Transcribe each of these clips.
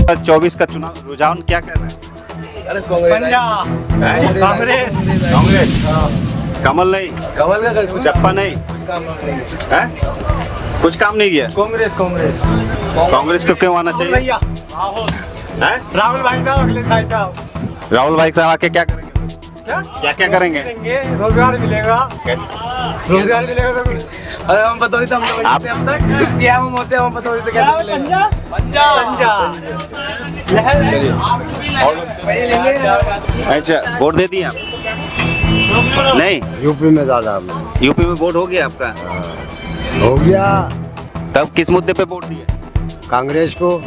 2024 का चुनाव रुझान क्या कर रहा है? अरे कांग्रेस कांग्रेस कांग्रेस कमल नहीं, कमल का कुछ चप्पा नहीं है? कुछ काम नहीं किया। कांग्रेस कांग्रेस कांग्रेस को क्यों आना चाहिए? भैया हैं? राहुल भाई साहब, अखिलेश भाई साहब राहुल भाई साहब आके क्या करेंगे? क्या क्या क्या करेंगे? करेंगे? रोजगार मिलेगा, कैसे? रोजगार मिलेगा तो कुछ। अरे हम बता देते हम तक क्या हम होते हम बता देते कैसे मिलेगा पंजाब अच्छा, वोट दे दिए आप? नहीं, यूपी में ज्यादा यूपी में वोट हो गया आपका? हो गया। तब किस मुद्दे पे वोट दिए? कांग्रेस को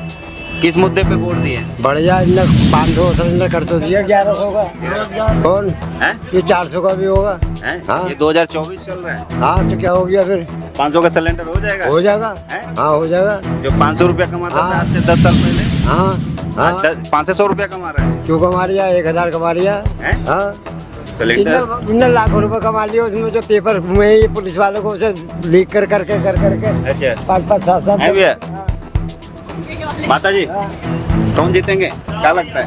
किस मुद्दे पे वोट दिए? बढ़िया, इनने 500 सिलेंडर कर तो दिया, 1100 का कौन हैं? ये 400 का भी होगा। हैं? हाँ। ये 2024 चल रहा है, हाँ तो क्या हो गया फिर? 500 का सिलेंडर हो जाएगा? हो जाएगा। हैं? हाँ हो जाएगा। जो 500 रुपया कमाता था हाँ। आज से 10 साल पहले, हाँ हाँ 500 रुपया कमा रहा है। क्यों कमा लिया? 1000 कमा लिया। हैं? हाँ सिलेंडर इतने लाखों रुपए कमा लिए उसमें, जो पेपर में ये पुलिस वालों को उसे लीक कर करके अच्छा 5-5 7-7 है भैया। माता जी कौन जीतेंगे, क्या लगता है?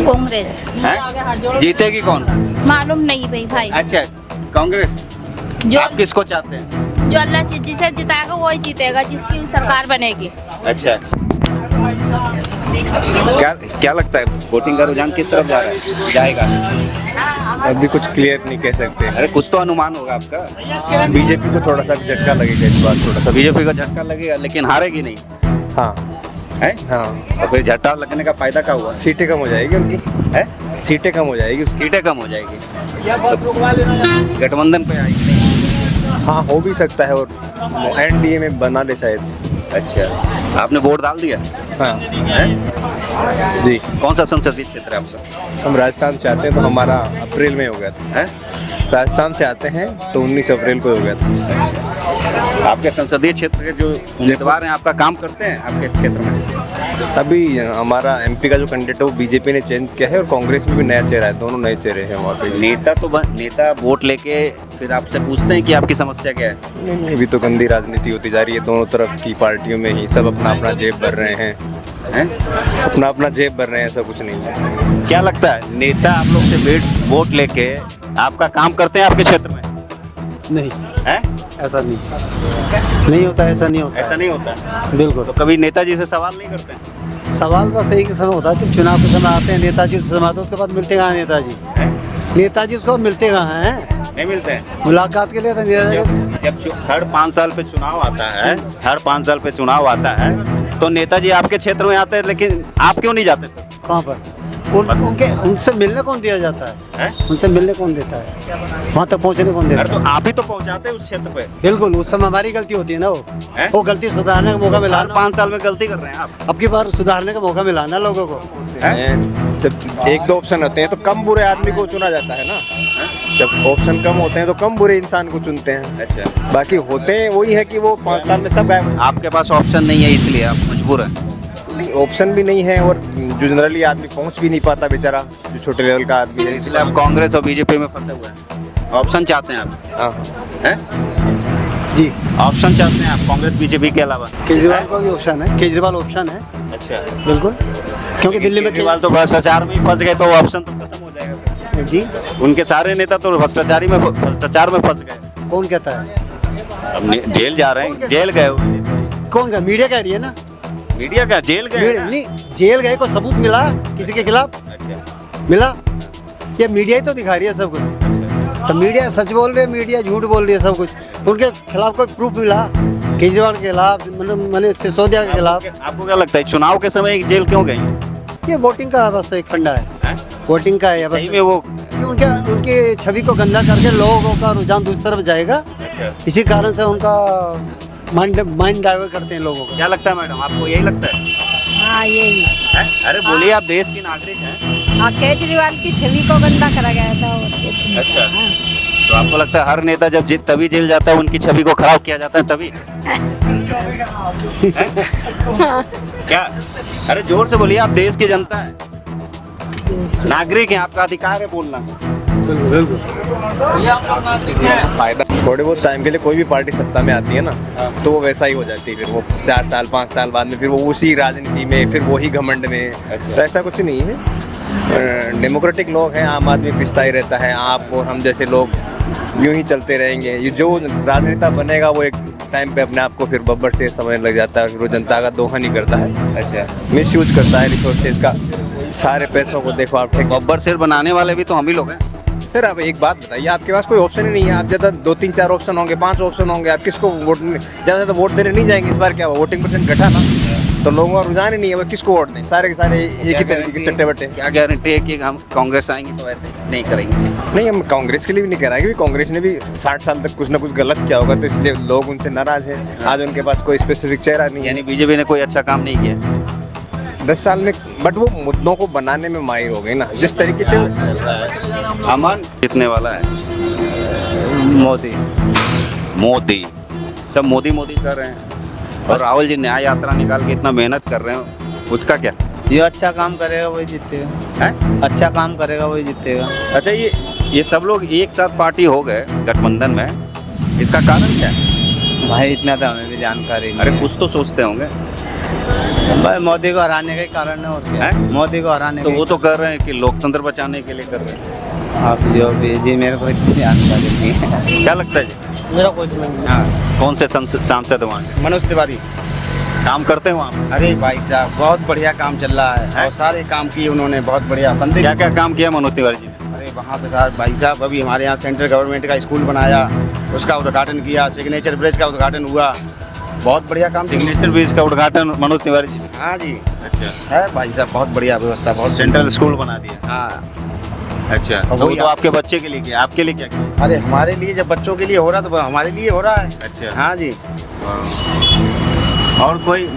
कांग्रेस। हैं? जीतेगी कौन? मालूम नहीं भाई। अच्छा, कांग्रेस। जो आप किसको चाहते हैं? जो अल्लाह से जिसे जिताएगा वही जीतेगा, जिसकी सरकार बनेगी। अच्छा, क्या लगता है वोटिंग का रुझान किस तरफ जा रहा है, जाएगा? अभी कुछ क्लियर नहीं कह सकते। अरे कुछ तो अनुमान होगा आपका। बीजेपी को थोड़ा सा झटका लगेगा इस बार, थोड़ा सा। बीजेपी का झटका लगेगा लेकिन हारेगी नहीं हाँ है? हाँ, तो फिर झटका लगने का फायदा क्या हुआ? सीटें कम हो जाएगी उनकी, है? सीटें कम हो जाएगी उसकी। सीटें कम हो जाएगी, गठबंधन पे आएगी नहीं। हाँ हो भी सकता है, और एनडीए में बना ले शायद। अच्छा, आपने वोट डाल दिया हाँ है? जी, कौन सा संसदीय क्षेत्र है आपका? हम राजस्थान से आते हैं तो हमारा अप्रैल में हो गया था। है? राजस्थान से आते हैं तो 19 अप्रैल को हो गया था। आपके संसदीय क्षेत्र के जो उम्मीदवार हैं आपका काम करते हैं आपके क्षेत्र में? अभी हमारा एमपी का जो कैंडिडेट है वो बीजेपी ने चेंज किया है, और कांग्रेस में भी नया चेहरा है, दोनों नए चेहरे हैं वहाँ पे। नेता वोट लेके फिर आपसे पूछते हैं कि आपकी समस्या क्या है? नहीं, अभी तो गंदी राजनीति होती जा रही है दोनों तरफ की पार्टियों में ही, सब अपना अपना जेब भर रहे हैं, हैं? अपना अपना जेब भर रहे हैं, ऐसा कुछ नहीं है। क्या लगता है नेता आप लोग से वोट लेके आपका काम करते हैं आपके क्षेत्र में? नहीं, हैं? ऐसा नहीं होता, ऐसा नहीं होता। ऐसा नहीं होता। बिल्कुल। तो कभी नेताजी से सवाल नहीं करते हैं? सवाल बस एक ही समय होता है, तुम चुनाव के समय आते हैं, नेताजी से समाते, उसके बाद मिलते कहाँ नेताजी? हैं? नेताजी उसको मिलते कहाँ हैं? नहीं मिलते हैं। मुलाकात के लिए तो नेताजी जब हर 5 साल पे चुनाव आता है, हर 5 साल पे चुनाव आता है, तो नेताजी आपके क्षेत्र में आते हैं, लेकिन आप क्यों नहीं जाते? कहाँ पर? उनसे मिलने कौन दिया जाता है? हैं? उनसे मिलने कौन देता है? वहाँ तक पहुँचने कौन देता अरे है? तो आप ही तो पहुंचाते हैं उस क्षेत्र पे। बिल्कुल, उस समय हमारी गलती होती है ना, हैं? वो गलती सुधारने का मौका मिला हर 5 साल में गलती कर रहे हैं आप। अब की बार सुधारने का मौका मिला ना लोगों को। जब 1-2 ऑप्शन होते हैं तो कम बुरे आदमी को चुना जाता है ना। जब ऑप्शन कम होते हैं तो कम बुरे इंसान को चुनते हैं। अच्छा, बाकी होते हैं वही है कि वो 5 साल में सब गायब। आपके पास ऑप्शन नहीं है इसलिए आप मजबूर हैं। नहीं, ऑप्शन भी नहीं है, और जो जनरली आदमी पहुंच भी नहीं पाता बेचारा, जो छोटे लेवल का आदमी है, इसलिए आप कांग्रेस और बीजेपी में फंसे हुए हैं। ऑप्शन चाहते हैं आप? हाँ हैं? जी, ऑप्शन चाहते हैं आप कांग्रेस बीजेपी के अलावा? केजरीवाल का भी ऑप्शन है, केजरीवाल ऑप्शन है। अच्छा, बिल्कुल, क्योंकि दिल्ली में केजरीवाल तो भ्रष्टाचार में ही फंस गए, तो ऑप्शन तो खत्म हो जाएगा फिर। जी, उनके सारे नेता तो भ्रष्टाचार में फंस गए। कौन कहता है? अब जेल जा रहे हैं, जेल गए हुए। कौन का? मीडिया कह रही है ना। मीडिया का जेल गए मीडिया ना? नहीं, जेल गए को सबूत मिला किसी के खिलाफ? अच्छा, मिला? ये मीडिया ही तो दिखा रही है सब कुछ। तो मीडिया सच बोल रही है, मीडिया झूठ बोल रही है, सब कुछ। उनके खिलाफ कोई प्रूफ मिला? केजरीवाल के खिलाफ, मतलब सिसोदिया के खिलाफ। आपको क्या लगता है चुनाव के समय जेल क्यों गई? ये वोटिंग का बस एक फंडा है, हैं? वोटिंग का है बस। सही में वो उनकी छवि को गंदा करके लोगों का रुझान दूसरी तरफ जाएगा, इसी कारण से उनका माइंड डाइवर्ट करते हैं लोगों को। क्या लगता है मैडम, आपको यही लगता है? हाँ यही। हैं? अरे बोलिए, आप देश की नागरिक हैं। हाँ, केजरीवाल की छवि को गंदा करा गया था और कुछ नहीं। अच्छा। हाँ। तो आपको लगता है हर नेता जब तभी जेल जाता है, उनकी छवि को खराब किया जाता है तभी? क्या? अरे जोर से बोलिए, आप देश की जनता है, नागरिक हैं, आपका अधिकार है बोलना। फायदा थोड़े बहुत टाइम के लिए कोई भी पार्टी सत्ता में आती है ना, तो वो वैसा ही हो जाती है। फिर वो 4 साल 5 साल बाद में फिर वो उसी राजनीति में, फिर वही घमंड में। तो ऐसा कुछ नहीं है। डेमोक्रेटिक लोग हैं, आम आदमी पिसता ही रहता है। आप और हम जैसे लोग यूं ही चलते रहेंगे। ये जो राजनेता बनेगा वो एक टाइम पे अपने आप को फिर बब्बर शेर समझने लग जाता है, फिर वो जनता का दोहा नहीं करता है। अच्छा, मिसयूज करता है रिसोर्सेज का। सारे पैसों को देखो आप ठेके। बब्बर शेर बनाने वाले भी तो हम ही लोग हैं। सर अब एक बात बताइए, आपके पास कोई ऑप्शन ही नहीं है। आप ज़्यादा 2-3-4 ऑप्शन होंगे, 5 ऑप्शन होंगे, आप किसको वोट ज़्यादा वोट देने नहीं जाएंगे। इस बार क्या हुआ, वोटिंग परसेंट घटा ना, तो लोगों का रुझान ही नहीं है। वो किसको वोट दें, सारे के सारे एक ही तरीके के चट्टे बट्टे। क्या गारंटी है कि हम कांग्रेस आएंगे तो ऐसे नहीं करेंगे? नहीं, हम कांग्रेस के लिए भी नहीं कह रहे हैं, क्योंकि कांग्रेस ने भी 60 साल तक कुछ ना कुछ गलत किया होगा, तो इसलिए लोग उनसे नाराज हैं। आज उनके पास कोई स्पेसिफिक चेहरा नहीं है। यानी बीजेपी ने कोई अच्छा काम नहीं किया 10 साल में, बट वो मुद्दों को बनाने में माहिर हो गई ना, जिस तरीके से। अमन जीतने वाला है मोदी। मोदी, सब मोदी मोदी कर रहे हैं। और राहुल जी न्याय यात्रा निकाल के इतना मेहनत कर रहे हैं, उसका क्या जो अच्छा काम करेगा वही जीतेगा। है? अच्छा काम करेगा वही जीतेगा। अच्छा, ये सब लोग एक साथ पार्टी हो गए गठबंधन में, इसका कारण क्या है? भाई इतना तो हमें भी जानकारी नहीं अरे है। कुछ तो सोचते होंगे। भाई मोदी को हराने का ही कारण है और क्या हैं? मोदी को हराने तो का वो तो कर रहे हैं कि लोकतंत्र बचाने के लिए कर रहे हैं। आप जो भी जी, मेरे को इतनी जानकारी नहीं है। क्या लगता है जी? मेरा कुछ नहीं। हाँ, कौन से सांसद वहाँ के? मनोज तिवारी। काम करते हैं वहाँ पे? अरे भाई साहब बहुत बढ़िया काम चल रहा है और सारे काम किए उन्होंने, बहुत बढ़िया बंदे। क्या क्या काम किया मनोज तिवारी जी ने? अरे वहाँ पे साहब भाई साहब अभी हमारे यहाँ सेंट्रल गवर्नमेंट का स्कूल बनाया, उसका उद्घाटन किया। सिग्नेचर ब्रिज का उद्घाटन हुआ, बहुत बढ़िया काम। सिग्नेचर ब्रिज का उद्घाटन मनोज तिवारी जी ने? हाँ जी, अच्छा, है भाई साहब बहुत बढ़िया व्यवस्था, बहुत सेंट्रल स्कूल बना दिया। हाँ। अच्छा, और तो वो वही तो आपके बच्चे के लिए किया, आपके लिए क्या किया? अरे हमारे लिए जब बच्चों के लिए हो रहा तो हमारे लिए हो रहा है। अच्छा। हाँ जी। और कोई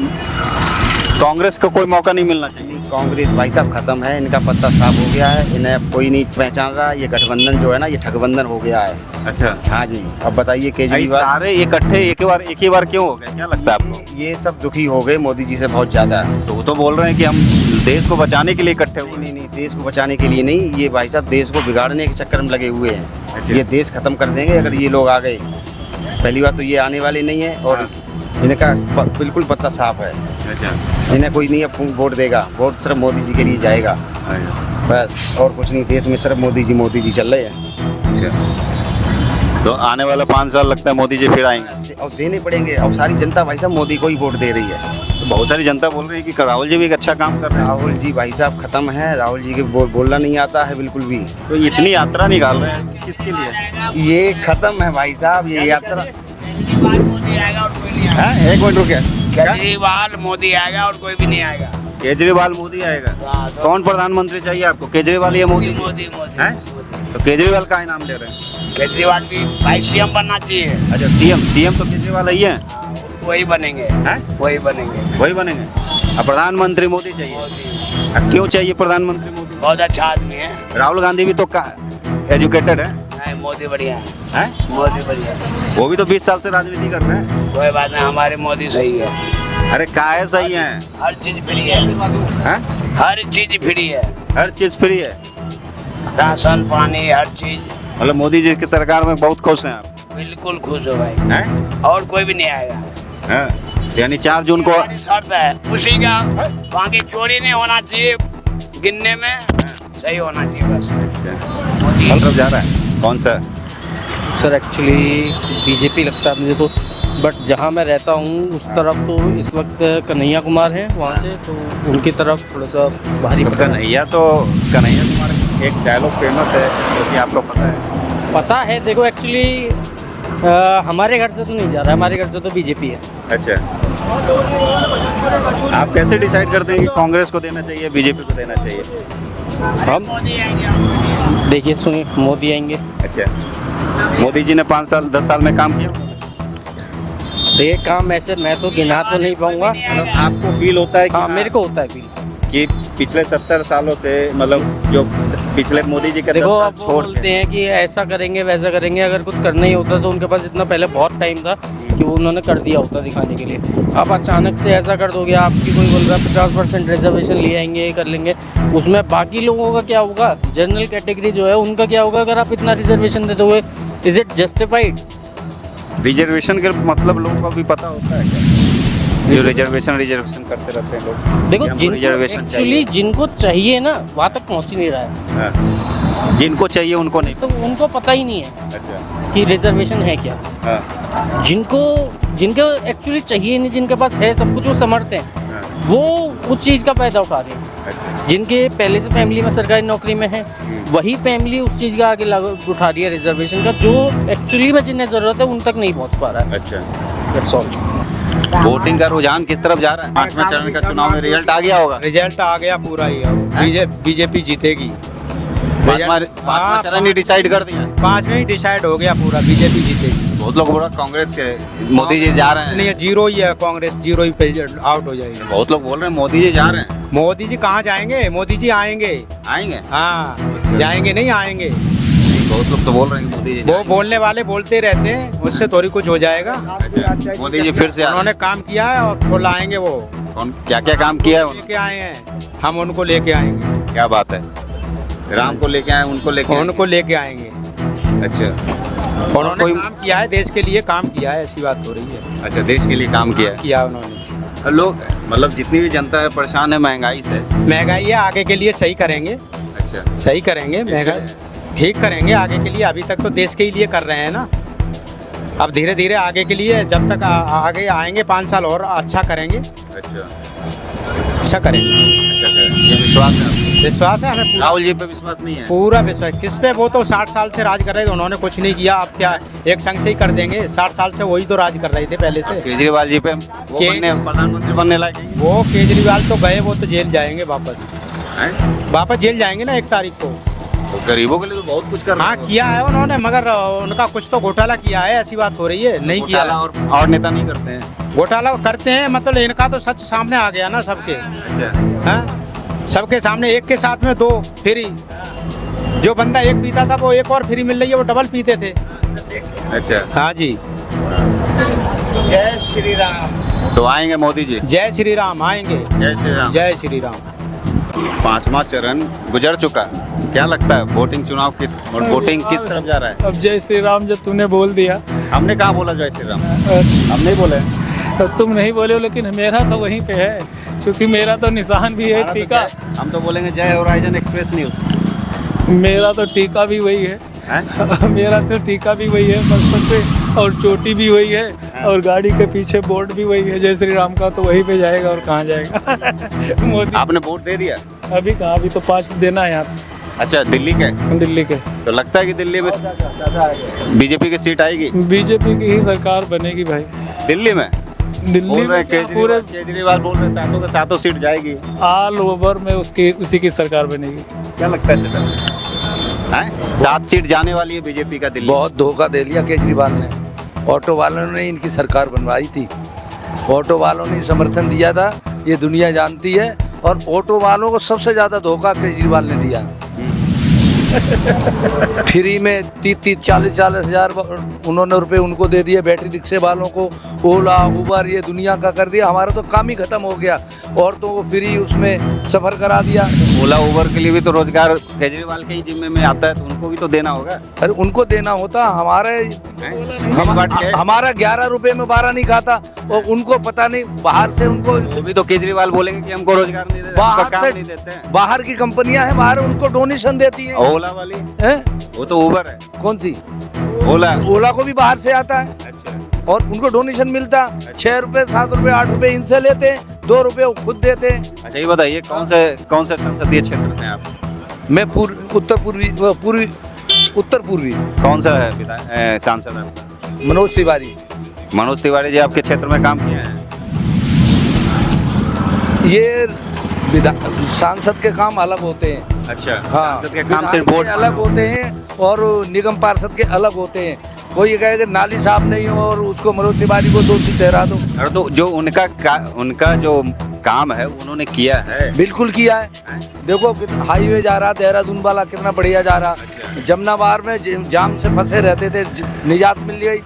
कांग्रेस को कोई मौका नहीं मिलना चाहिए? कांग्रेस भाई साहब खत्म है, इनका पत्ता साफ हो गया है, इन्हें अब कोई नहीं पहचान रहा। ये गठबंधन जो है ना, ये ठगबंधन हो गया है। अच्छा, हाँ जी। अब बताइए भाई केजरीवाल, सारे इकट्ठे एक ही बार क्यों हो गए, क्या लगता है आपको? ये सब दुखी हो गए मोदी जी से बहुत ज्यादा। तो वो तो बोल रहे हैं कि हम देश को बचाने के लिए इकट्ठे हुए। नहीं नहीं, देश को बचाने के लिए नहीं, ये भाई साहब देश को बिगाड़ने के चक्कर में लगे हुए हैं। अच्छा। ये देश खत्म कर देंगे अगर ये लोग आ गए। पहली बात तो ये आने वाले नहीं है और इनका बिल्कुल पत्ता साफ है। अच्छा, इन्हें कोई नहीं अब वोट देगा, वोट सिर्फ मोदी जी के लिए जाएगा बस, और कुछ नहीं। देश में सिर्फ मोदी जी चल रहे हैं। अच्छा, तो आने वाला 5 साल लगता है मोदी जी फिर आएंगे? और देने पड़ेंगे। और सारी जनता भाई साहब मोदी को ही वोट दे रही है। तो बहुत सारी जनता बोल रही है कि राहुल जी भी एक अच्छा काम कर रहे हैं। राहुल जी भाई साहब खत्म है, राहुल जी के बोलना नहीं आता है बिल्कुल भी। तो इतनी यात्रा निकाल रहे हैं किसके लिए? ये खत्म है भाई साहब, ये यात्रा। हाँ, एक मिनट रुके। केजरीवाल मोदी आएगा और कोई भी नहीं आएगा। केजरीवाल मोदी आएगा? कौन प्रधानमंत्री चाहिए आपको, केजरीवाल या मोदी? मोदी मोदी हैं? तो केजरीवाल का ही नाम ले रहे हैं? केजरीवाल भी भाई सीएम बनना चाहिए। अच्छा, सीएम तो केजरीवाल ही है। वही बनेंगे। हैं? वही बनेंगे। वही बनेंगे। अब प्रधानमंत्री मोदी चाहिए? अब क्यों चाहिए प्रधानमंत्री मोदी? बहुत अच्छा आदमी है। राहुल गांधी भी तो एजुकेटेड है। नहीं, मोदी बढ़िया है। हैं? मोदी बढ़िया है। वो भी तो 20 साल से राजनीति कर रहे हैं। कोई बात नहीं, हमारे मोदी सही है। अरे काहे सही है? हर चीज फ्री है। हैं? हर चीज फ्री है। हर चीज फ्री है। राशन पानी हर चीज। मतलब मोदी जी की सरकार में बहुत खुश हैं आप? बिल्कुल खुश हो भाई। हैं? और कोई भी नहीं आएगा। हैं? यानी 4 जून को हमारी शर्त है उसी का, बाकी चोरी नहीं होना चाहिए, गिनने में सही होना चाहिए बस। मोदी कल जा रहा है कौन सा? सर एक्चुअली बीजेपी लगता है मुझे तो, बट जहाँ मैं रहता हूँ उस तरफ तो इस वक्त कन्हैया कुमार हैं वहाँ से, तो उनकी तरफ थोड़ा सा भारी पड़ता है। कन्हैया कुमार एक डायलॉग फेमस है जो कि आपको पता है? पता है, देखो एक्चुअली हमारे घर से तो नहीं जा रहा है, हमारे घर से तो बीजेपी है। अच्छा, आप कैसे डिसाइड करते हैं कि कांग्रेस को देना चाहिए, बीजेपी को देना चाहिए? हम देखिए सुनिए, मोदी आएंगे। अच्छा, मोदी जी ने 5 साल 10 साल में काम किया? ये काम ऐसे मैं तो गिना तो नहीं पाऊंगा। मतलब आपको फील होता है कि हाँ, मेरे को होता है फील कि पिछले 70 सालों से मतलब जो पिछले मोदी जी के 10 देखो साल अब वो छोड़ बोलते के। हैं कि ऐसा करेंगे वैसा करेंगे, अगर कुछ करना ही होता तो उनके पास इतना पहले बहुत टाइम था कि वो उन्होंने कर दिया होता दिखाने के लिए। आप अचानक से ऐसा कर दोगे, आपकी कोई बोल रहा है 50% रिजर्वेशन ले आएंगे, ये कर लेंगे, उसमें बाकी लोगों का क्या होगा, जनरल कैटेगरी जो है उनका क्या होगा अगर आप इतना रिजर्वेशन दे दोगे? Is it justified? रिजर्वेशन के मतलब लोगों को भी पता होता है क्या? जो रिजर्वेशन करते रहते हैं लोग। देखो कि हमको जिनको रिजर्वेशन एक्चुअली चाहिए। जिनको चाहिए ना वहाँ तक पहुँच ही नहीं रहा है, हाँ। जिनको चाहिए उनको नहीं। तो उनको पता ही नहीं है अच्छा। कि रिजर्वेशन है क्या। हाँ। जिनको एक्चुअली चाहिए नहीं, जिनके पास है सब कुछ, वो समर्थ हैं, हाँ। वो उस चीज़ का फ़ायदा उठा रहे हैं। अच्छा। जिनके पहले से फैमिली में सरकारी नौकरी में है, वही फैमिली उस चीज़ का आगे लागू उठा रही है रिजर्वेशन का, जो एक्चुअली में जिन्हें ज़रूरत है उन तक नहीं पहुंच पा रहा है। अच्छा। That's all. वोटिंग का रुझान किस तरफ जा रहा है? 5वें चरण का चुनाव में रिजल्ट आ गया होगा। रिजल्ट आ गया पूरा ही, बीजेपी जीतेगी। 5वां चरण ही डिसाइड कर दिया। 5वें ही डिसाइड हो गया पूरा, बीजेपी जीतेगी। बहुत लोग बोला कांग्रेस के मोदी जी जा रहे हैं। नहीं, जीरो ही है, कांग्रेस जीरो ही पे आउट हो जाएगी। बहुत लोग बोल रहे हैं मोदी जी जा रहे हैं। मोदी जी कहाँ जाएंगे? मोदी जी आएंगे। आएंगे? हाँ, जाएंगे नहीं आएंगे। नहीं, बहुत लोग तो बोल रहे हैं कि मोदी जी वो जाएंगे। बोलने वाले बोलते रहते हैं, उससे थोड़ी कुछ हो जाएगा। अच्छा, मोदी जी फिर से आ रहे उन्होंने काम किया है और वो लाएंगे। वो हैं। कौन क्या क्या काम किया है उन्होंने? लेके आए हैं, हम उनको लेके आएंगे। क्या बात है? राम को लेके आए, उनको लेके आए? उनको लेके आएंगे। अच्छा। उन्होंने कोई- काम किया है, देश के लिए काम किया है, ऐसी बात हो रही है। अच्छा, देश के लिए काम किया है। किया उन्होंने। लोग मतलब जितनी भी जनता है परेशान है महंगाई से। महंगाई है, आगे के लिए सही करेंगे। अच्छा। सही करेंगे, महंगाई ठीक करेंगे आगे के लिए। अभी तक तो देश के ही लिए कर रहे हैं ना, अब धीरे धीरे आगे के लिए, जब तक आगे आएंगे 5 साल और अच्छा करेंगे। अच्छा। अच्छा करेंगे, अच्छा, ये विश्वास है आपको? विश्वास है हमें पूरा। राहुल जी पे विश्वास नहीं है? पूरा विश्वास। किस पे? वो तो 60 साल से राज कर रहे थे, उन्होंने कुछ नहीं किया। अब क्या एक संग से ही कर देंगे? 60 साल से वही तो राज कर रहे थे पहले से। केजरीवाल जी पे वो के- बनने प्रधानमंत्री बनने लायक हैं? वो केजरीवाल तो गए, वो तो जेल जाएंगे वापस। हैं? वापस जेल जाएंगे ना 1 तारीख को। तो गरीबों के लिए तो बहुत कुछ कर रहे हाँ, हैं। किया है उन्होंने, मगर उनका कुछ तो घोटाला किया है, ऐसी बात हो रही है। नहीं किया घोटाला और नेता नहीं करते हैं। घोटाला करते हैं, मतलब इनका तो सच सामने आ गया ना सबके। अच्छा। हाँ, सबके सामने, एक के साथ में 2 फ्री। जो बंदा एक पीता था वो एक और फ्री मिल रही है, वो डबल पीते थे। अच्छा। हाँ जी। जय श्री राम। तो आएंगे मोदी जी? जय श्री राम आएंगे। जय श्री राम। जय श्री राम। 5वां चरण गुजर चुका, क्या लगता है वोटिंग किस तरफ जा रहा है? अब जय श्री राम जब तूने बोल दिया, हमने कहाँ बोला जय श्री राम? हम नहीं बोले। तो तुम नहीं बोले हो, लेकिन मेरा तो वहीं पे है, क्योंकि मेरा तो निशान भी है हमारा तो टीका। हम तो बोलेंगे जय होराइजन एक्सप्रेस न्यूज। मेरा तो टीका भी वही है, हैं? मेरा तो टीका भी वही है बचपन पे, और चोटी भी वही है, और गाड़ी के पीछे बोर्ड भी वही है जय श्री राम का, तो वहीं पे जाएगा और कहाँ जाएगा। मोदी आपने वोट दे दिया? अभी कहाँ, अभी तो 5 देना है यहाँ अच्छा, दिल्ली के? पे, दिल्ली के। तो लगता है कि दिल्ली में बीजेपी की सीट आएगी? बीजेपी की ही सरकार बनेगी भाई दिल्ली में? दिल्ली बोल रहे में क्या, हैं पूरे केजरीवाल बोल रहे हैं सातों के सातों सीट जाएगी। ऑल ओवर में उसी की सरकार बनेगी। क्या लगता है चेतन? हैं? 7 सीट जाने वाली है बीजेपी का दिल्ली। बहुत धोखा दे लिया केजरीवाल ने। ऑटो वालों ने इनकी सरकार बनवाई थी, ऑटो वालों ने समर्थन दिया था, ये दुनिया जानती है। और ऑटो वालों को सबसे ज़्यादा धोखा केजरीवाल ने दिया। फ्री में 30-40 हज़ार उन्होंने रुपए उनको दे दिए, बैटरी रिक्शे वालों को, ओला उबर, ये दुनिया का कर दिया। हमारा तो काम ही खत्म हो गया, औरतों को फ्री उसमें सफ़र करा दिया। ओला उबर के लिए भी तो रोजगार केजरीवाल के ही जिम्मे में आता है, तो उनको भी तो देना होगा। अरे उनको देना होता, हमारा 11 रुपए में 12 नहीं खाता, और उनको पता नहीं बाहर से उनको वो भी तो केजरीवाल बोलेंगे कि हमको रोजगार नहीं देते, हमको काम नहीं देते हैं। बाहर की कंपनियां हैं, बाहर उनको डोनेशन देती हैं। ओला वाली हैं? वो तो उबर है। कौन सी? ओला। ओला को भी बाहर से आता है, अच्छा। और उनको डोनेशन मिल्ता। 6 रुपए, 7 रुपए, 8 रुपए इनसे लेते हैं, 2 रुपए वो खुद देते हैं। अच्छा, ये बताइए कौन से संसदीय क्षेत्र से हैं आप? मैं उत्तर पूर्वी कौन सा है सांसद आपका? मनोज तिवारी। मनोज तिवारी जी आपके क्षेत्र में काम किए हैं? ये सांसद के काम अलग होते हैं। अच्छा। हाँ, सांसद के काम सिर्फ वोट अलग होते हैं, और निगम पार्षद के अलग होते हैं। कोई ये कहे कि नाली साफ नहीं हो और उसको मनोज तिवारी को दोषी ठहरा दो। अरे तो जो उनका जो काम है उन्होंने किया है। बिल्कुल किया है। देखो हाईवे जा रहा देहरादून वाला कितना बढ़िया जा रहा। जमनाबार में जाम से फंसे रहते थे, निजात मिल गई।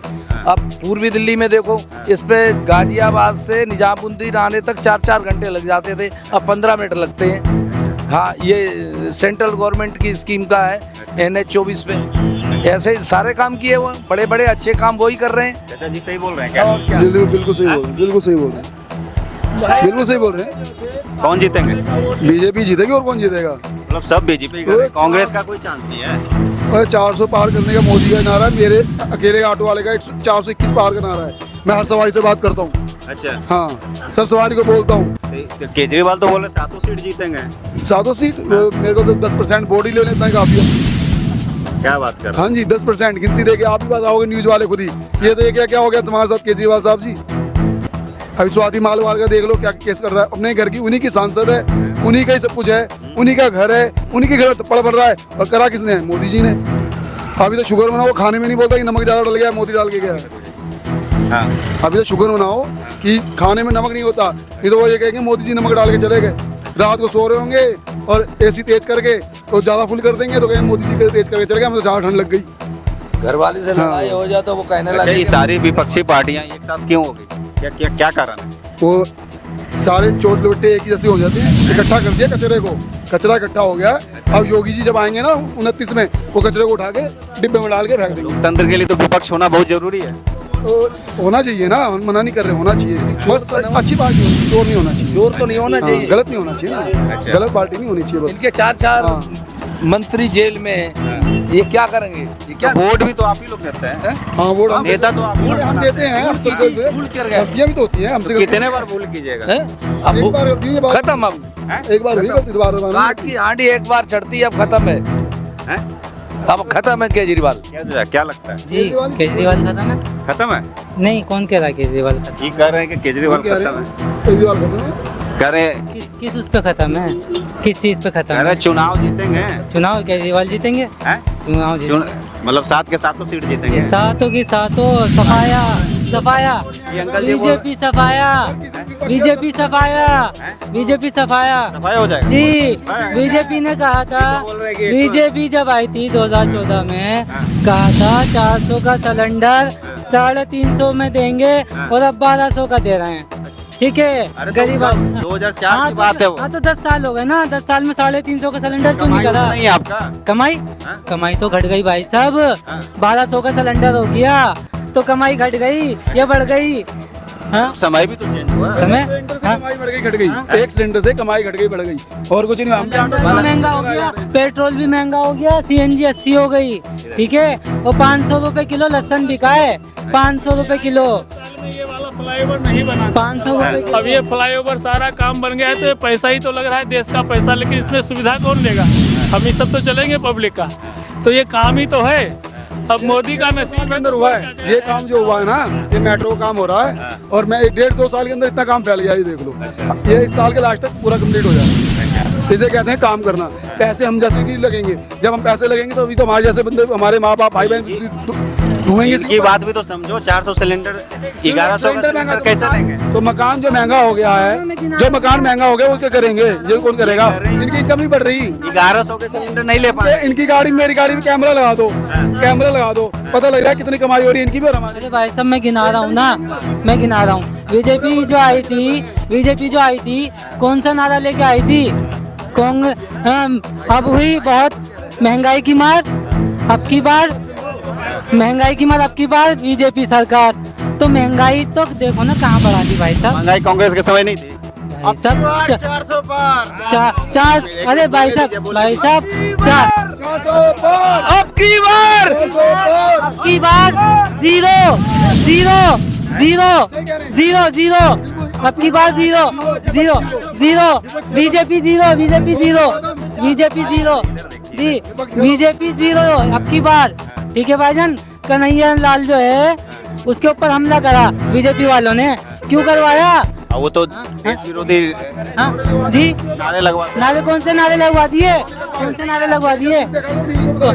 अब पूर्वी दिल्ली में देखो, इस पे गाजियाबाद से निजामुद्दीन आने तक 4-4 घंटे लग जाते थे, अब 15 मिनट लगते हैं। हाँ, ये सेंट्रल गवर्नमेंट की स्कीम का है, NH 24 पे। ऐसे सारे काम किए हुए, बड़े बड़े अच्छे काम वही कर रहे हैं। चाचा जी सही बोल रहे हैं क्या? बिल्कुल सही बोल रहे हैं, बिल्कुल सही बोल रहे हैं, बिल्कुल सही बोल रहे हैं। कौन जीतेंगे? बीजेपी जीतेगी, और कौन जीतेगा? मतलब सब बीजेपी कर रहे हैं, कांग्रेस का कोई चांस नहीं है। और 400 पार करने का मोदी का नारा है, मेरे अकेले ऑटो वाले का 421 पार का नारा है। मैं हर सवारी से बात करता हूँ। अच्छा, हाँ, सब सवारी को बोलता हूँ। तो केजरीवाल तो बोल रहे 7 सीट जीतेंगे। 7 सीट? मेरे को तो 10% वोट ही ले लेना ही काफी है। क्या बात कर रहे हैं? हाँ जी, 10% गिनती देके आप ही बताओगे न्यूज वाले खुद ही। ये तो ये क्या हो गया तुम्हारे साथ केजरीवाल साहब जी? अभी स्वाति मालवाल का देख लो क्या केस कर रहा है। अपने घर की उन्हीं की सांसद है, उन्हीं का ही सब कुछ है, उन्हीं का घर है, उन्हीं के घर में थप्पड़ पड़ रहा है। और करा किसने है? मोदी जी ने। अभी तो शुगर बनाओ, खाने में नहीं बोलता कि नमक ज़्यादा डल गया, मोदी डाल के गया। हाँ, अभी तो शुगर बनाओ कि खाने में नमक नहीं होता, नहीं तो वो ये कहेंगे मोदी जी नमक डाल के चले गए। रात को सो रहे होंगे और AC तेज करके तो ज़्यादा फुल कर देंगे, तो कहेंगे मोदी जी तेज करके चले गए, हमें तो ज़्यादा ठंड लग गई। घर वाले से लड़ाई हो जाए तो वो कहने अच्छा, लगे ये सारी विपक्षी पार्टियां एक साथ क्यों हो गई? क्या कारण है? वो सारे चोट लुट्टे एक ही जैसे हो जाते हैं, इकट्ठा कर दिया कचरे को, कचरा इकट्ठा हो गया। अब योगी जी जब आएंगे ना 29 में, वो कचरे को उठा के डिब्बे में डाल के फेंक देंगे। लोकतंत्र के लिए तो विपक्ष होना बहुत जरूरी है। तो होना चाहिए ना, हम मना नहीं कर रहे, होना चाहिए, बस अच्छी पार्टी होनी, चोर नहीं होना चाहिए। चोर तो नहीं होना चाहिए, गलत नहीं होना चाहिए ना, अच्छा। गलत पार्टी नहीं होनी चाहिए बस। इनके 4-4 मंत्री जेल में हैं, ये क्या करेंगे? ये क्या वोट भी तो आप ही लोग देते हैं। हाँ, वोट हम नेता तो आप ही लोग हम बनाते देते हैं, हम सब भूल कर गए। गलतियाँ भी तो होती हैं हमसे। कितने बार भूल कीजिएगा? हैं? अब एक बार गलती हुई है, खत्म। अब एक बार हुई गलती, दोबारा काट की हांडी एक बार चढ़ती है, अब खत्म है। हैं? अब खत्म है केजरीवाल। क्या लगता है? जी केजरीवाल खत्म है? खत्म है? नहीं, कौन कह रहा है केजरीवाल खत्म? ये कह रहे हैं कि केजरीवाल खत्म है। केजरीवाल खत्म है। कह रहे हैं, किस उस पे खत्म है? किस चीज पे खत्म कह रहे है? हैं चुनाव जीतेंगे। चुनाव केजरीवाल जीतेंगे? हैं? चुनाव जीतेंगे। मतलब 7 के 7 सीट जीतेंगे। सातों की सातों सफाया सफाया, ये अंकल जी बोल- बीजेपी सफाया, बीजेपी सफाया, बीजेपी सफाया। सफाई हो जाएगा जी, हाँ। बीजेपी ने कहा था, बोल रहे हैं कि बीजेपी जब आई थी 2014 में, कहा था 400 का सिलेंडर 350 में देंगे, और अब 1200 का दे रहे हैं। ठीक है, अरे गरीब 2004 की बात है वो। हाँ, तो 10 साल हो गए ना, 10 साल में 350 का सिलेंडर क्यों नहीं कमाई करा? नहीं है आपका। कमाई हाँ? कमाई तो घट गई भाई साहब। 1200 का सिलेंडर हो गया तो कमाई घट गई या बढ़ गई? हाँ, समय भी तो चेंज हुआ। समय सिलेंडर से हाँ? कमाई बढ़ गई, घट गई। एक सिलेंडर से कमाई घट गई, बढ़ गई, और कुछ नहीं। हम सिलेंडर भी महंगा हो गया, पेट्रोल भी महंगा हो गया, CNG 80 हो गई। ठीक है, और 500 रुपए किलो लहसुन बिका है, 500 रुपए किलो। ये वाला फ्लाईओवर नहीं बना। 500 रुपए अब ये फ्लाईओवर सारा काम बन गया है, तो ये पैसा ही तो लग रहा है, देश का पैसा, लेकिन इसमें सुविधा कौन लेगा? हम ही सब तो चलेंगे पब्लिक का, तो ये काम ही तो है। अब मोदी का नसीब के अंदर हुआ है ये काम, जो हुआ है ना, ये मेट्रो का काम हो रहा है, और मैं 1.5-2 साल के अंदर इतना काम फैल गया, ये देख लो। ये इस साल के लास्ट तक पूरा कंप्लीट हो जाए। इसे कहते हैं काम करना। पैसे हम जैसे की लगेंगे, जब हम पैसे लगेंगे तो अभी तो हमारे जैसे बंदे, हमारे माँ बाप भाई बहन घूमेंगे। इसकी बात भी तो समझो, 400 सिलेंडर 1100 का सिलेंडर कैसे लेंगे? तो मकान जो महंगा हो गया है, जो मकान महंगा हो गया वो क्या करेंगे? ये कौन करेगा? इनकी इनकम नहीं बढ़ रही। 1100 के सिलेंडर नहीं ले पाए। इनकी गाड़ी, मेरी गाड़ी में कैमरा लगा दो, कैमरा लगा दो, पता लग रहा है कितनी कमाई हो रही है इनकी भी और हमारी। अरे भाई साहब, मैं गिना रहा हूँ ना, मैं गिना रहा हूँ। बीजेपी जो आई थी, कौन सा नारा लेके आई थी? अब हुई बहुत महंगाई की मार, अब की बार महंगाई की मार, अब की बार बीजेपी सरकार। तो महंगाई तो देखो ना कहाँ बढ़ा दी भाई साहब। महंगाई कांग्रेस के समय नहीं थी। भाई साहब 400 चार, अरे भाई साहब 4, अब की बार zero zero zero zero zero, अब की बार zero zero zero, BJP zero, BJP zero, BJP zero जी, बीजेपी जीरो अब की बार। ठीक है भाईजान, कन्हैया लाल जो है उसके ऊपर हमला करा बीजेपी वालों ने। क्यों करवाया? वो तो देश विरोधी हाँ जी, नारे लगवा नारे कौन से नारे लगवा दिए, कौन से नारे लगवा दिए?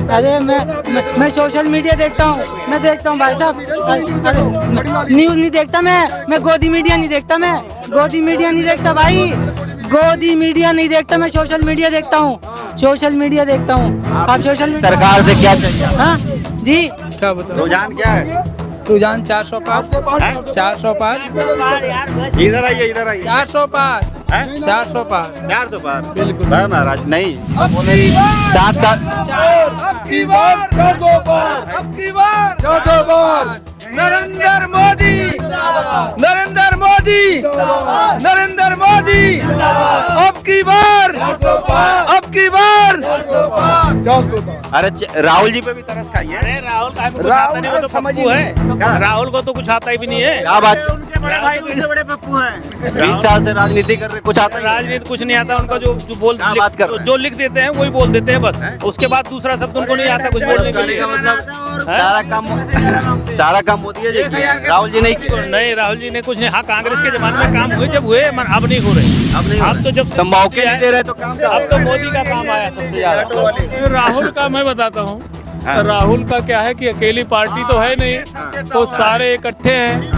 अरे मैं सोशल मीडिया देखता हूँ, मैं देखता हूँ भाई साहब। अरे न्यूज़ नहीं देखता मैं गोदी मीडिया नहीं देखता, मैं गोदी मीडिया नहीं देखता भाई, गोदी मीडिया नहीं देखता, मैं सोशल मीडिया देखता हूँ, सोशल मीडिया देखता हूँ। आप सोशल मीडिया सरकार से क्या चाहिए? हाँ जी, क्या बताओ? रुझान क्या है? रुझान 400 पार, 400 पार, इधर आइए, इधर आइए। 400 पार, हैं? 400 पार, 400 पार बिल्कुल। है महाराज, नहीं 7 आपकी बार 400 पार, आपकी बार 400 पार। नरेंद्र मोदी, नरेंद्र मोदी, नरेंद्र मोदी, अब की बार, अब की बार 400 पार। अरे राहुल जी पे भी तरस खाइए। अरे राहुल का कुछ आता नहीं, वो तो पप्पू है। राहुल को तो कुछ आता ही भी नहीं है। क्या बात, उनके बड़े भाई उनसे बड़े पप्पू हैं। 20 साल से राजनीति कर रहे, कुछ आता नहीं? राजनीति कुछ नहीं आता उनका, जो बोल क्या बात कर रहे हैं? जो लिख देते हैं वही बोल देते हैं बस, उसके बाद दूसरा शब्द उनको नहीं आता कुछ बोलने के लिए। मतलब सारा काम मोदी जी किया, राहुल जी नहीं किया। नहीं, राहुल जी ने कुछ नहीं। हाँ, कांग्रेस के जमाने में काम हुए, जब हुए, अब नहीं हो रहे। अब तो जब मौके नहीं दे रहे तो काम क्या अब तो मोदी का काम आया सबसे ज्यादा। राहुल का मैं बताता हूँ, राहुल का क्या है कि अकेली पार्टी तो है नहीं, वो सारे इकट्ठे हैं।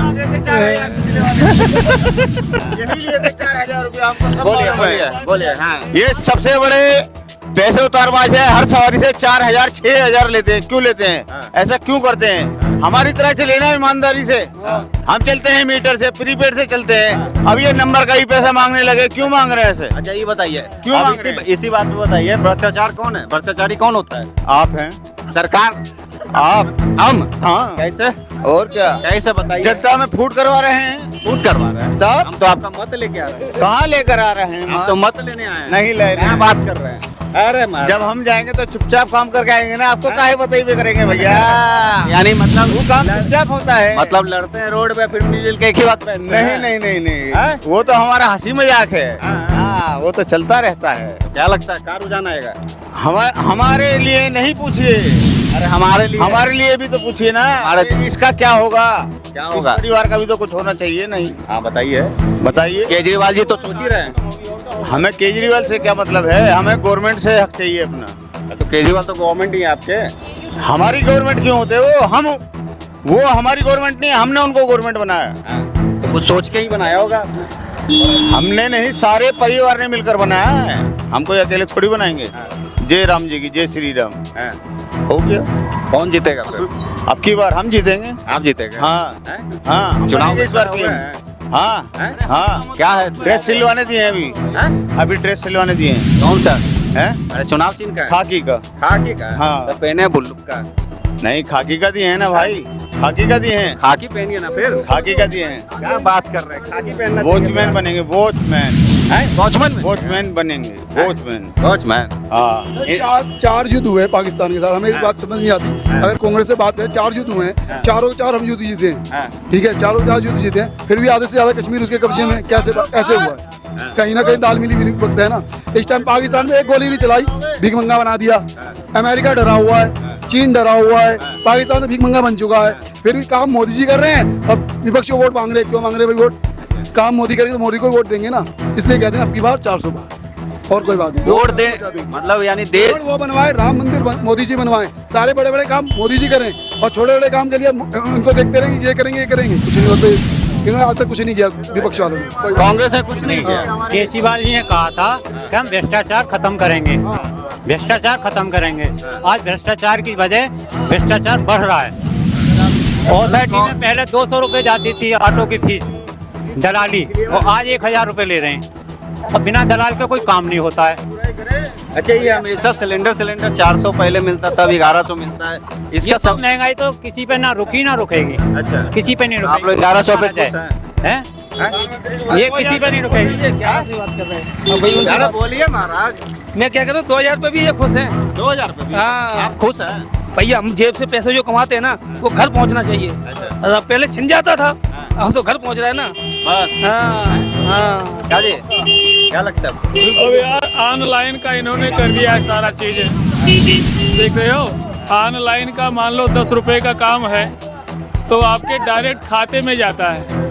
बोलिए बोलिए बोलिए। हाँ, ये सबसे बड़े पैसे उतारबाज है, हर सवारी से 4000 6000 लेते हैं। क्यों लेते हैं? ऐसा क्यों करते हैं? हमारी तरह से लेना ईमानदारी से। हम चलते हैं मीटर से, प्रीपेड से चलते हैं। अब ये नंबर का ही पैसा मांगने लगे, क्यों मांग रहे हैं ऐसे? अच्छा ये बताइए, क्यों अब मांग रहे हैं? इसी बात में बताइए, भ्रष्टाचार कौन है? भ्रष्टाचारी कौन होता है? आप हैं, सरकार, आप। हम। हाँ, कैसे? और क्या? कैसे बताइए? जनता में फूट करवा रहे हैं। फूट करवा रहे हैं? तब हम तो आपका मत लेके आ रहे हैं। कहाँ लेकर आ रहे हैं? हम तो मत लेने आए हैं। नहीं ले रहे क्या हैं। बात कर रहे हैं? अरे महाराज, जब हम जाएंगे तो चुपचाप काम करके आएंगे ना, आपको काहे बताइए करेंगे भैया? यानी मतलब वो काम चुपचाप होता है। मतलब लड़ते हैं रोड पे, फिर मिलजुल के एक ही बात पहनते नहीं हैं। नहीं नहीं नहीं, हैं? वो तो हमारा हंसी मजाक है। हाँ, हाँ, वो तो चलता रहता है। क्या लगता है कार रुझान आएगा? हमारे लिए नहीं पूछिए, अरे हमारे लिए भी तो पूछिए ना। हमारे- इसका क्या होगा? क्या होगा? इस परिवार का भी तो कुछ होना चाहिए। नहीं हाँ बताइए। बताइए। केजरीवाल जी तो सोच ही रहे हैं। हमें केजरीवाल से क्या मतलब है? हमें गवर्नमेंट से हक चाहिए अपना। तो केजरीवाल तो गवर्नमेंट ही है आपके। हमारी गवर्नमेंट क्यों होते वो हमारी गवर्नमेंट नहीं है, हमने उनको गवर्नमेंट बनाया। हाँ, तो कुछ सोच के ही बनाया होगा। हमने नहीं, सारे परिवार ने मिलकर बनाया है। हम कोई अकेले थोड़ी बनाएंगे। जय राम जी की, जय श्री राम। हाँ, हो गया। कौन जीतेगा फिर? अब की बार हम जीतेंगे। आप जीतेगा? हाँ हैं? हाँ, हम चुनाव बनाएंगे इस बार की। हाँ हैं? हाँ, क्या है? ड्रेस सिलवाने दिए हैं अभी। हैं? अभी ड्रेस सिलवाने दिए हैं। कौन सा हैं? अरे चुनाव चिन्ह का है? खाकी का। खाकी का? हाँ। तो पहने हैं बुल्लू का। नहीं, खाकी का दिए हैं ना भाई, खाकी का दिए हैं। खाकी पहनिए ना फिर। खाकी का दिए हैं। क्या बात कर रहे हैं? खाकी पहनना। वॉचमैन बनेंगे, वॉचमैन। वॉचमैन में? वॉचमैन बनेंगे, वॉचमैन। वॉचमैन। हाँ, चार युद्ध हुए पाकिस्तान के साथ, हमें एक बात समझ नहीं आती। अगर कांग्रेस से बात है, 4 युद्ध हुए हैं, चारों के 4 हम युद्ध जीते हैं। ठीक है, चारों 4 युद्ध जीते हैं, फिर भी आधे से ज्यादा कश्मीर उसके कब्जे में कैसे ऐसे हुआ है? कहीं ना कहीं दाल मिली भी वक्त है ना। इस टाइम पाकिस्तान में एक गोली नहीं चलाई, भीख मंगा बना दिया। अमेरिका डरा हुआ है, चीन डरा हुआ है, पाकिस्तान में भीख मंगा बन चुका है। फिर भी काम मोदी जी कर रहे हैं और विपक्ष को वोट मांग रहे हैं। क्यों मांग रहे हैं भाई वोट? काम मोदी करेंगे तो मोदी को वोट देंगे ना, इसलिए कहते हैं अब की बार 400 बार, और कोई बात नहीं। वोट दे मतलब यानी देश वो बनवाए, राम मंदिर मोदी जी बनवाए, सारे बड़े बड़े काम मोदी जी करें, और छोटे बड़े काम के लिए उनको देखते रहेंगे, ये करेंगे कुछ नहीं होते। इन्होंने आज तक कुछ नहीं किया विपक्ष वालों ने। कांग्रेस ने कुछ नहीं किया। केजरीवाल जी ने कहा था कि हम भ्रष्टाचार खत्म करेंगे, भ्रष्टाचार खत्म करेंगे। आज भ्रष्टाचार की वजह भ्रष्टाचार बढ़ रहा है। अथॉरिटी में पहले 200 रुपये जाती थी ऑटो की फीस दलाली, और आज 1000 रुपये ले रहे हैं। और बिना दलाल का कोई काम नहीं होता है। अच्छा, ये हमेशा सिलेंडर 400 पहले मिलता था, अब 1100 मिलता है। इसका ये सब महंगाई तो किसी पे ना रुकी ना रुकेगी। अच्छा, किसी पे नहीं आप रुकेगी। लोग 1100 पे खुश हैं? ये किसी पे नहीं रुकेगी। क्या से बात कर रहे हैं? अरे बोलिए महाराज। मैं क्या कह रहा हूँ, 2000 रुपये भी ये खुश हैं। 2000 रुपये भी? हाँ। आप खुश हैं? भैया, हम जेब से पैसे जो कमाते हैं ना, वो घर पहुंचना चाहिए। अच्छा। पहले छिन जाता था, अब तो घर पहुंच रहा है ना। बस। हाँ हाँ। क्या जी, क्या लगता है? अब यार ऑनलाइन का इन्होंने कर दिया है सारा चीजें। देख रहे हो, ऑनलाइन का मान लो 10 रुपए का काम है तो आपके डायरेक्ट खाते में जाता है।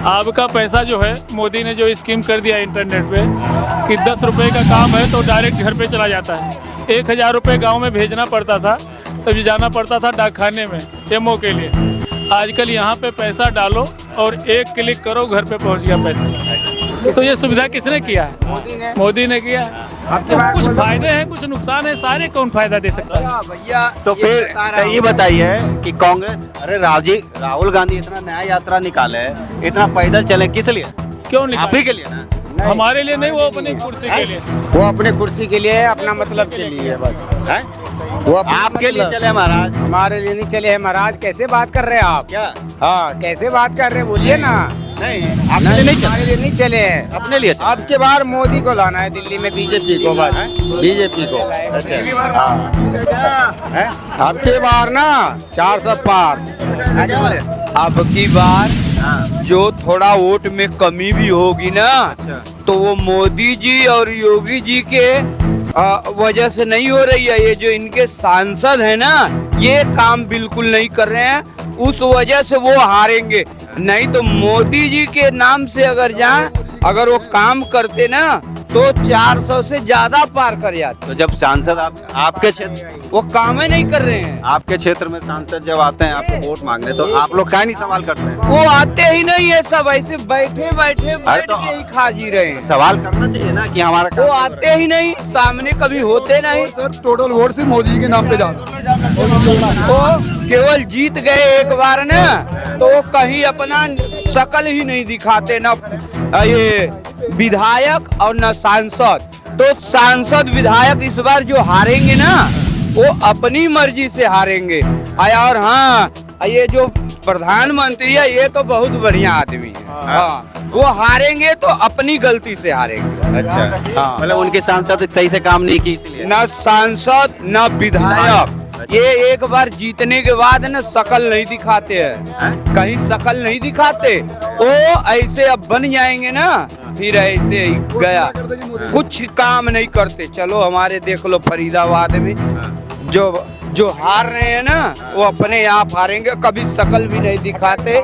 आपका पैसा जो है मोदी ने जो स्कीम कर दिया इंटरनेट पे कि 10 रुपये का काम है तो डायरेक्ट घर पे चला जाता है। 1000 रुपये गाँव में भेजना पड़ता था, तभी जाना पड़ता था डाकखाने में एमओ के लिए। आजकल यहाँ पे पैसा डालो और 1 क्लिक करो, घर पे पहुँच गया पैसा। तो ये सुविधा किसने किया है? मोदी ने किया है। तो कुछ फायदे हैं, कुछ नुकसान है, सारे कौन फायदा दे सकता है? भैया तो फिर ये बताइए कि कांग्रेस, अरे राहुल गांधी इतना नया यात्रा निकाले, इतना पैदल चले किस लिए? क्यों नहीं? आप ही के लिए ना, हमारे लिए नहीं, वो अपनी कुर्सी के लिए। वो अपने कुर्सी के लिए, अपना मतलब के लिए बस है? वो आपके लिए चले महाराज? हमारे लिए नहीं चले हैं महाराज। कैसे बात कर रहे हैं आप? क्या? हाँ, कैसे बात कर रहे हैं बोलिए ना। नहीं, आपके लिए नहीं चले? हमारे लिए नहीं चले हैं, अपने लिए चले? अब के बार मोदी को लाना है दिल्ली में, बीजेपी को, बस बीजेपी को। अब के बार ना 400 पार। अब की बार जो थोड़ा वोट में कमी भी होगी ना, तो वो मोदी जी और योगी जी के वजह से नहीं हो रही है। ये जो इनके सांसद है ना, ये काम बिल्कुल नहीं कर रहे हैं, उस वजह से वो हारेंगे। नहीं तो मोदी जी के नाम से अगर वो काम करते ना, तो 400 से ज्यादा पार कर जाते। तो जब सांसद आपके क्षेत्र, वो काम ही नहीं कर रहे हैं। आपके क्षेत्र में सांसद जब आते हैं आपको वोट मांगने, तो आप लोग क्या नहीं सवाल करते हैं? वो आते ही नहीं है, सब ऐसे बैठे बैठ तो के ही खा जी रहे हैं। सवाल करना चाहिए ना कि हमारा वो आते ही नहीं, सामने कभी होते नहीं। सर टोटल वोट सिर्फ मोदी जी के नाम पे जा रहा है। वो केवल जीत गए एक बार ना, तो वो कहीं अपना शकल ही नहीं दिखाते, ना ये विधायक और न सांसद। तो सांसद विधायक इस बार जो हारेंगे ना, वो अपनी मर्जी से हारेंगे। और हाँ, ये जो प्रधानमंत्री है, ये तो बहुत बढ़िया आदमी है। हाँ, वो हारेंगे तो अपनी गलती से हारेंगे। अच्छा, हाँ। मतलब उनके सांसद सही से काम नहीं की इसलिए? न सांसद न विधायक। ये एक बार जीतने के बाद ना शकल नहीं दिखाते हैं, कहीं शकल नहीं दिखाते। वो ऐसे अब बन जाएंगे ना, फिर ऐसे ही गया, कुछ काम नहीं करते। चलो हमारे देख लो फरीदाबाद में जो हार रहे हैं ना, वो अपने आप हारेंगे, कभी शकल भी नहीं दिखाते।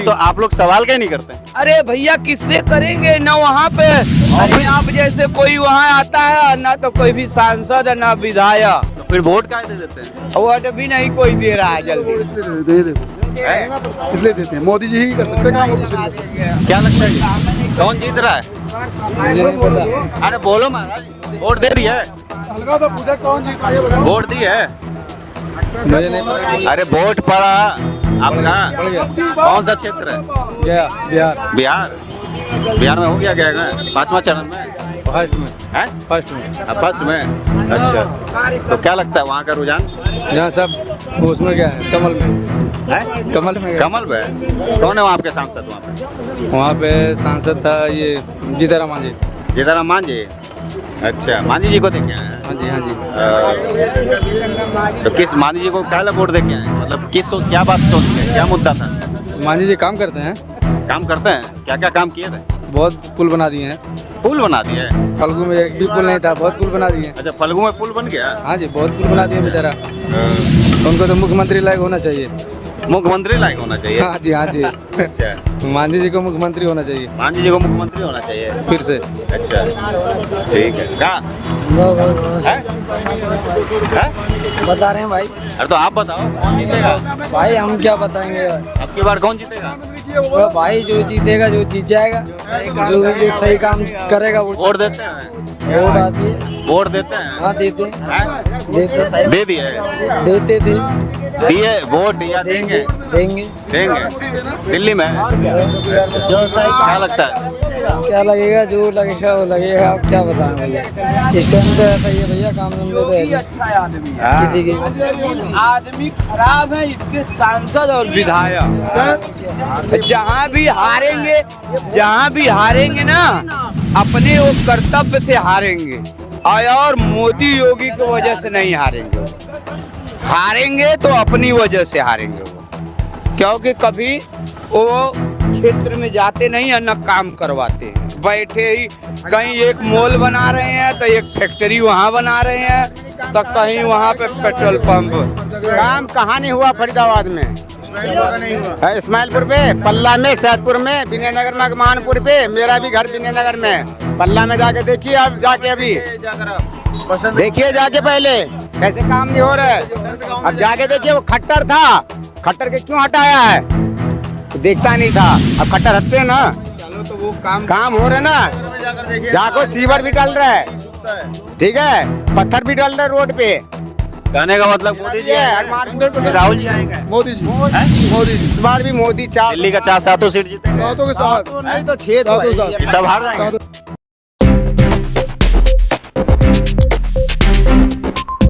तो आप लोग सवाल क्या नहीं करते? अरे भैया किससे करेंगे ना, वहाँ पे अरे आप जैसे कोई वहाँ आता है ना, तो कोई भी सांसद है ना विधायक। तो फिर वोट क्या दे देते हैं? वोट भी नहीं कोई दे रहा है जल्दी। इसलिए देते हैं, मोदी जी ही कर सकते हैं काम, और कुछ नहीं। क्या लगता है कौन जीत रहा है? अरे बोलो महाराज, वोट दे दी है? हल्का तो पूछा कौन जीत रहा है? वोट दी है? मुझे नहीं पता। अरे वोट पड़ा आपका? कौन सा क्षेत्र है? बिहार में हो गया क्या 5वां चरण में? फर्स्ट में। हैं? फर्स्ट में। फर्स्ट में? अच्छा, तो क्या लगता है वहाँ का रुझान? यहाँ सब उसमें क्या है, कमल में है? कमल में कमल में कौन है वहाँ आपके सांसद? वहाँ पे सांसद था ये जीताराम मांझी। जीताराम मांझी? अच्छा, मांझी जी को देखे हैं? हाँ जी, हाँ जी। तो किस मांझी जी को क्या वोट दे के आए? मतलब क्या बात सोच के, क्या मुद्दा था? मांझी जी काम करते हैं। काम करते हैं? क्या क्या काम किए थे? बहुत पुल बना दिए हैं। पुल बना दिए? फल्गु में एक भी पुल नहीं था, बहुत पुल बना दिए। अच्छा, फल्गु में पुल बन गया? हाँ जी, बहुत पुल बना दिए बेचारा। उनको तो मुख्यमंत्री लायक होना चाहिए। मुख्यमंत्री लायक होना चाहिए? हाँ जी, हाँ जी। अच्छा, मांझी जी को मुख्यमंत्री होना चाहिए। मांझी जी को मुख्यमंत्री होना चाहिए फिर से। अच्छा, ठीक है। क्या बता रहे हैं भाई। अरे तो आप बताओ कौन जीतेगा? भाई हम क्या बताएंगे? अब की बार कौन जीतेगा? भाई जो जीतेगा, जो जीत जाएगा, जो सही काम करेगा वो। वोट देते हैं? वोट आती है। वोट देते हैं? हाँ देते हैं? देते दे दिए? देते थे। दिए वोट या देंगे? देंगे दिल्ली में? क्या लगता है? क्या लगेगा, जो लगेगा वो लगेगा। अब क्या बताएं भैया, इस टाइम तो ऐसा ही है भैया, काम धंधे तो है किसी के। आदमी खराब है, इसके सांसद और विधायक जहाँ भी हारेंगे ना, अपने वो कर्तव्य से हारेंगे। और मोदी योगी की वजह से नहीं हारेंगे तो अपनी वजह से हारेंगे वो, क्योंकि कभी वो क्षेत्र में जाते नहीं है, न काम करवाते हैं। बैठे ही कहीं एक मॉल बना रहे हैं, तो एक फैक्ट्री वहाँ बना रहे हैं, तो कहीं वहाँ पे पेट्रोल पंप। काम कहाँ नहीं हुआ फरीदाबाद में? इस्माइलपुर पे, पल्ला में, सैदपुर में, विनयनगर में, मानपुर पे, मेरा भी घर विनयनगर में। पल्ला में जाके देखिए, अब जाके अभी देखिए जाके पहले कैसे काम नहीं हो रहा है। अब जाके देखिए, वो खट्टर था, खट्टर के क्यों हटाया है, देखता नहीं था, अब खट्टर हटते हैं ना, तो वो काम हो रहा है ना। जाको सीवर भी डल रहा है, ठीक है, पत्थर भी डल रहा है रोड पे। कहने का मतलब मोदी जी आएंगे, राहुल जी आएंगे, मोदी जी, मोदी जी, इस बार भी मोदी, दिल्ली का 4 7 सीट जीते, सातों के साथ, नहीं तो 6 सब हार जाएंगे।